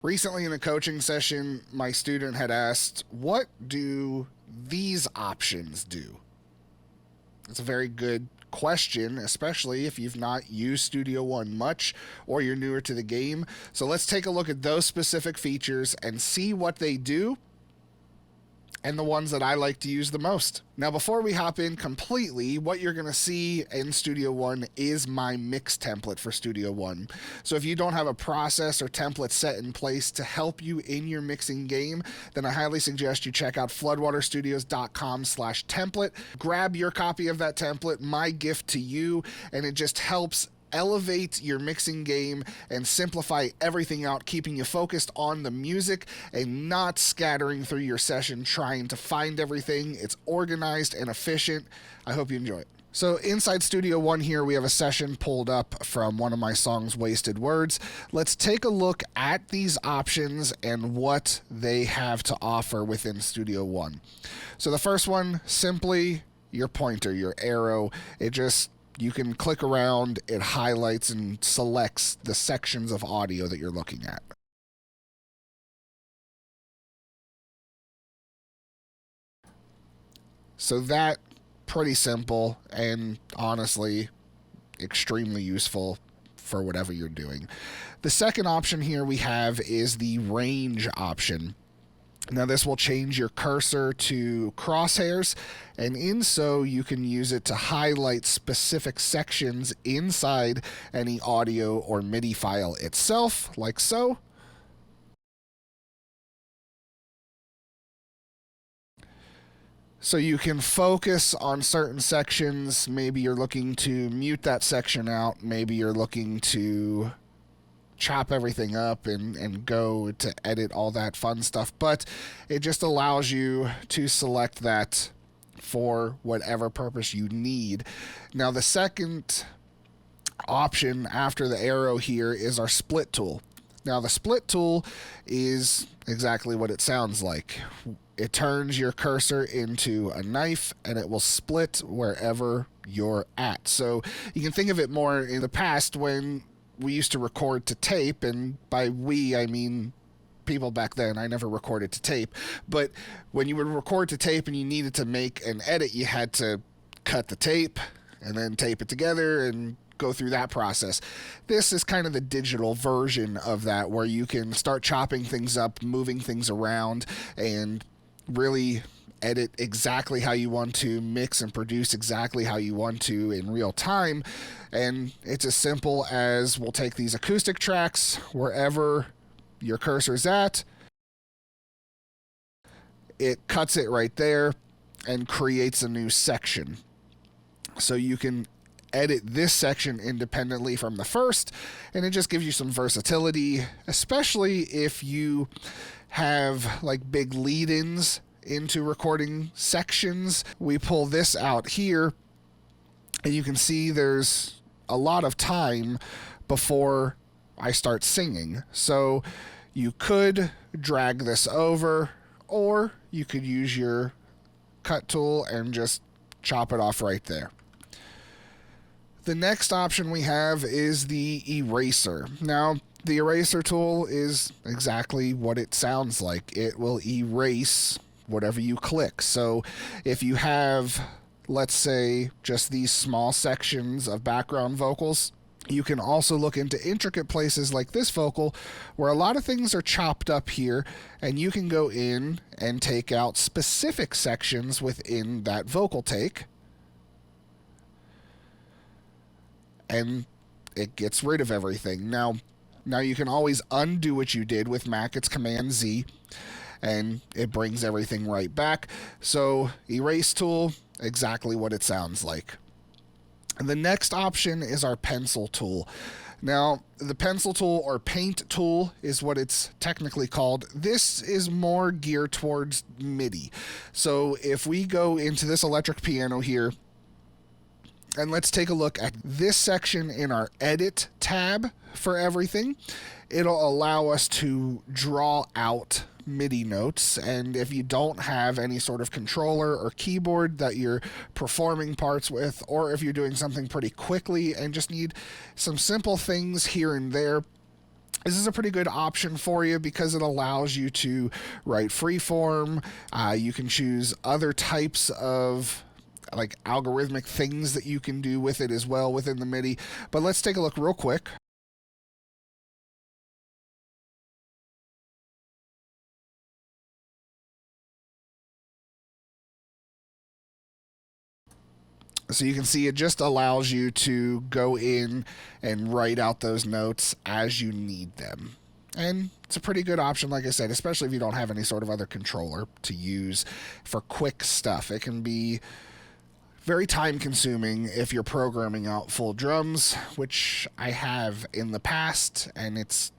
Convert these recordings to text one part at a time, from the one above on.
Recently in a coaching session, my student had asked, what do these options do? It's a very good question, especially if you've not used Studio One much or you're newer to the game. So let's take a look at those specific features and see what they do and the ones that I like to use the most. Now, before we hop in completely, what you're going to see in Studio One is my mix template for Studio One. So if you don't have a process or template set in place to help you in your mixing game, then I highly suggest you check out floodwaterstudios.com/template. Grab your copy of that template, my gift to you, and it just helps elevate your mixing game and simplify everything out, keeping you focused on the music and not scattering through your session trying to find everything. It's organized and efficient. I hope you enjoy it. So inside Studio One here, we have a session pulled up from one of my songs, Wasted Words. Let's take a look at these options and what they have to offer within Studio One. So the first one, simply your pointer, your arrow. You can click around, it highlights and selects the sections of audio that you're looking at. So that, pretty simple and honestly extremely useful for whatever you're doing. The second option here we have is the range option. Now this will change your cursor to crosshairs, and in so you can use it to highlight specific sections inside any audio or MIDI file itself, like so. So you can focus on certain sections. Maybe you're looking to mute that section out. Maybe you're looking to chop everything up and go to edit all that fun stuff, but it just allows you to select that for whatever purpose you need. Now the second option after the arrow here is our split tool. Now the split tool is exactly what it sounds like. It turns your cursor into a knife and it will split wherever you're at. So you can think of it more in the past when we used to record to tape, and by we, I mean people back then. I never recorded to tape, but when you would record to tape and you needed to make an edit, you had to cut the tape and then tape it together and go through that process. This is kind of the digital version of that, where you can start chopping things up, moving things around, and really edit exactly how you want to, mix and produce exactly how you want to in real time. And it's as simple as we'll take these acoustic tracks wherever your cursor's at, it cuts it right there and creates a new section. So you can edit this section independently from the first, and it just gives you some versatility, especially if you have like big lead-ins into recording sections. We pull this out here and you can see there's a lot of time before I start singing. So you could drag this over, or you could use your cut tool and just chop it off right there. The next option we have is the eraser. Now, the eraser tool is exactly what it sounds like. It will erase whatever you click. So if you have, let's say, just these small sections of background vocals, you can also look into intricate places like this vocal where a lot of things are chopped up here, and you can go in and take out specific sections within that vocal take, and it gets rid of everything. Now you can always undo what you did. With Mac, it's Command Z, and it brings everything right back. So erase tool, exactly what it sounds like. And the next option is our pencil tool. Now, the pencil tool, or paint tool, is what it's technically called. This is more geared towards MIDI. So if we go into this electric piano here, and let's take a look at this section in our Edit tab for everything, it'll allow us to draw out MIDI notes. And if you don't have any sort of controller or keyboard that you're performing parts with, or if you're doing something pretty quickly and just need some simple things here and there, This is a pretty good option for you because it allows you to write freeform. You can choose other types of like algorithmic things that you can do with it as well within the MIDI. But let's take a look real quick. So you can see it just allows you to go in and write out those notes as you need them. And it's a pretty good option, like I said, especially if you don't have any sort of other controller to use for quick stuff. It can be very time consuming if you're programming out full drums, which I have in the past, and it's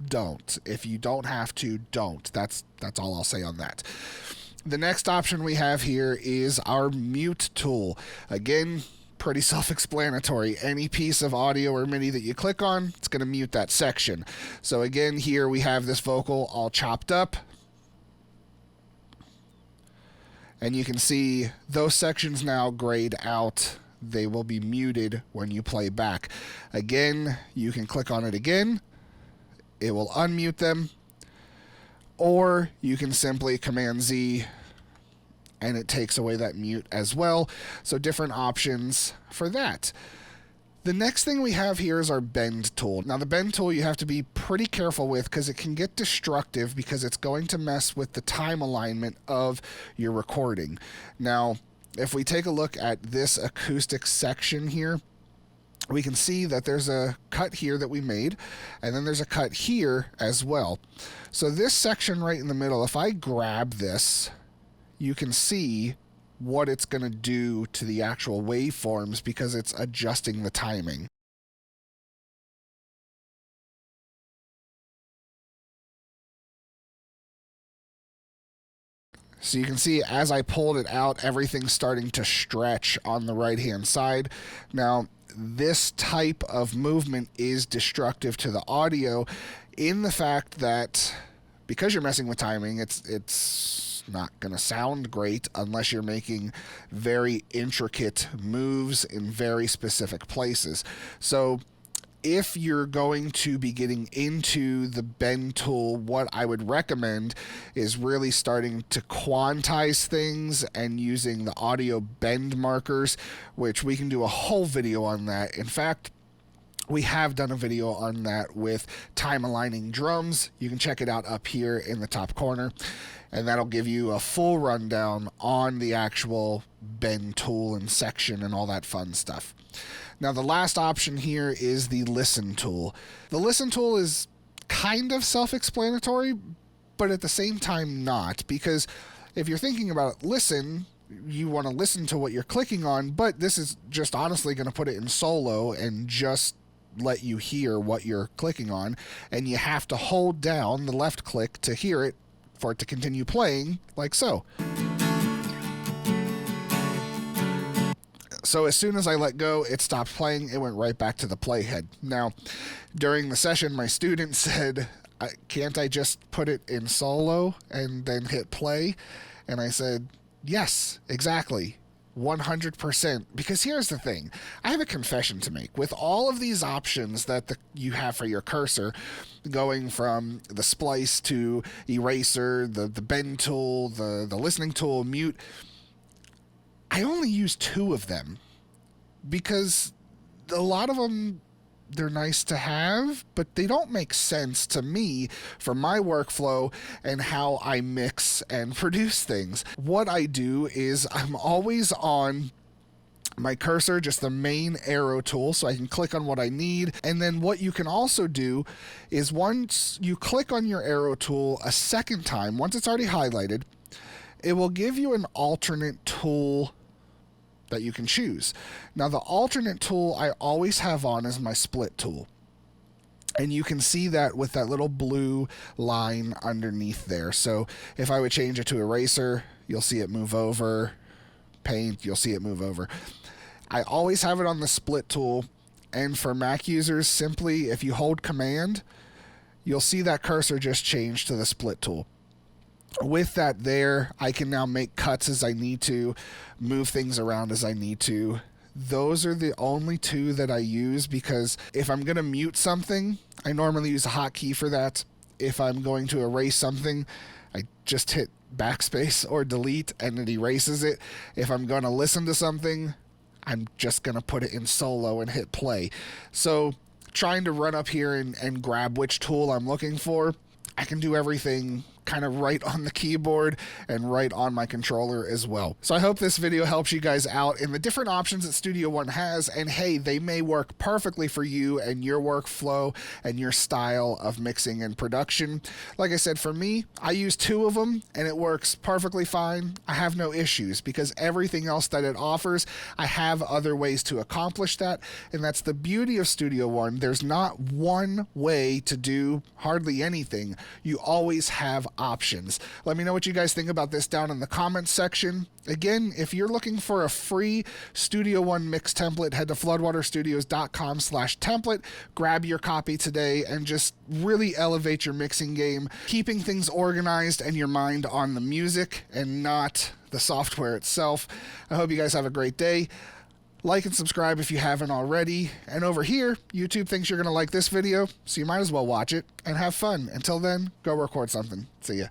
don't. If you don't have to, don't. That's all I'll say on that. The next option we have here is our mute tool. Again, pretty self-explanatory. Any piece of audio or MIDI that you click on, it's going to mute that section. So again, here we have this vocal all chopped up. And you can see those sections now grayed out. They will be muted when you play back. Again, you can click on it again. It will unmute them. Or you can simply Command Z and it takes away that mute as well. So different options for that. The next thing we have here is our bend tool. Now the bend tool you have to be pretty careful with because it can get destructive because it's going to mess with the time alignment of your recording. Now, if we take a look at this acoustic section here, we can see that there's a cut here that we made, and then there's a cut here as well. So this section right in the middle, if I grab this, you can see what it's going to do to the actual waveforms because it's adjusting the timing. So you can see as I pulled it out, everything's starting to stretch on the right-hand side. Now, this type of movement is destructive to the audio in the fact that because you're messing with timing, it's not going to sound great unless you're making very intricate moves in very specific places. So if you're going to be getting into the bend tool, what I would recommend is really starting to quantize things and using the audio bend markers, which we can do a whole video on that. In fact, we have done a video on that with time aligning drums. You can check it out up here in the top corner, and that'll give you a full rundown on the actual bend tool and section and all that fun stuff. Now, the last option here is the listen tool. The listen tool is kind of self-explanatory, but at the same time not, because if you're thinking about listen, you want to listen to what you're clicking on, but this is just honestly going to put it in solo and just let you hear what you're clicking on, and you have to hold down the left click to hear it for it to continue playing, like so. So as soon as I let go, it stopped playing. It went right back to the playhead. Now, during the session, my student said, can't I just put it in solo and then hit play? And I said, yes, exactly. 100%. Because here's the thing. I have a confession to make. With all of these options that you have for your cursor, going from the splice to eraser, the bend tool, the listening tool, mute, I only use 2 of them because a lot of them, they're nice to have, but they don't make sense to me for my workflow and how I mix and produce things. What I do is I'm always on my cursor, just the main arrow tool, so I can click on what I need. And then what you can also do is once you click on your arrow tool a second time, once it's already highlighted, it will give you an alternate tool that you can choose. Now, the alternate tool I always have on is my split tool. And you can see that with that little blue line underneath there. So if I would change it to eraser, you'll see it move over. Paint, you'll see it move over. I always have it on the split tool. And for Mac users, simply if you hold Command, you'll see that cursor just change to the split tool. With that there, I can now make cuts as I need to, move things around as I need to. those are the only two that I use, because if I'm going to mute something, I normally use a hotkey for that. If I'm going to erase something, I just hit backspace or delete and it erases it. If I'm going to listen to something, I'm just going to put it in solo and hit play. So trying to run up here and grab which tool I'm looking for, I can do everything kind of right on the keyboard and right on my controller as well. So I hope this video helps you guys out in the different options that Studio One has, and hey, they may work perfectly for you and your workflow and your style of mixing and production. Like I said, for me, I use two of them and it works perfectly fine. I have no issues because everything else that it offers, I have other ways to accomplish that, and that's the beauty of Studio One. There's not one way to do hardly anything. You always have options. Let me know what you guys think about this down in the comments section. Again, if you're looking for a free Studio One mix template, head to floodwaterstudios.com/template, grab your copy today, and just really elevate your mixing game, keeping things organized and your mind on the music and not the software itself. I hope you guys have a great day. Like and subscribe if you haven't already. And over here, YouTube thinks you're going to like this video, so you might as well watch it and have fun. Until then, go record something. See ya.